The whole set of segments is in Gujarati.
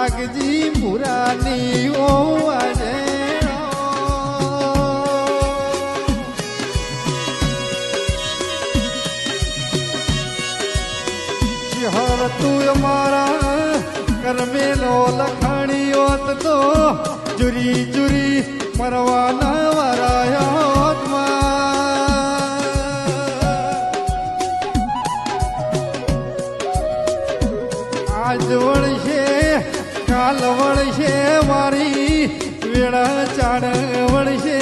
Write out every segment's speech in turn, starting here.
નાગજી પુરાની ઓ આજે હર તું અમારા કરમેલો લખાણીઓ તો જુરી જુરી મરવાના વરાયો આજ વળશે કાલ વળશે મારી વેળા ચાણ વળશે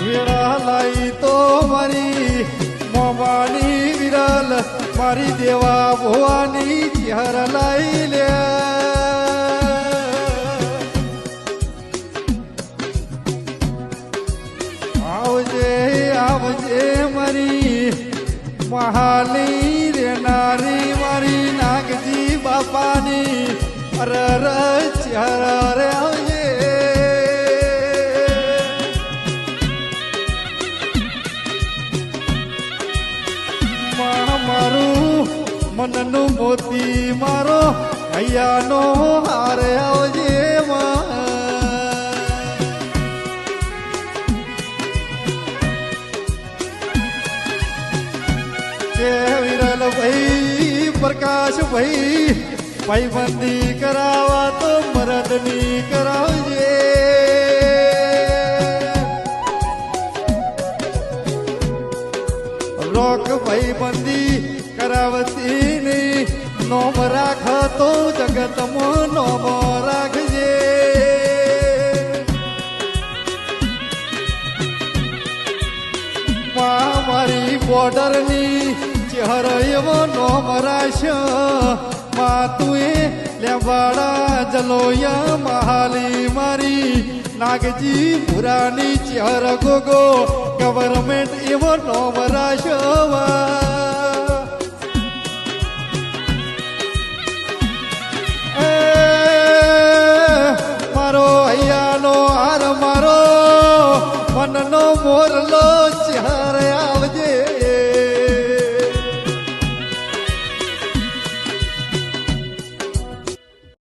વેળા લાઈ તો મારી મોમાની વિરલ મારી દેવા ભવાની ચહેર લાઈ લે આવજે આવજે મારી મહાલી રે નારી મારી નાગજી બાપાની અરર ચહેર રે આવજે મારું મનનું મોતી મારો હૈયાનો હારે આવજે વિરલ ભાઈ પ્રકાશ ભાઈ ભાઈબંધી કરાવા તો મરદની કરાવજે રોક ભાઈબંધી કરાવતી ની નોમ રાખ તો જગતમાં નોમ રાખજે મારી બોર્ડરની ચહેર એવો નોમ રાશ મા તુએ લેવાડા જલોયા મહાલી મારી નાગજી પુરાની ચહેર ગોગો ગવર્મેન્ટ એવો નોમ રાશ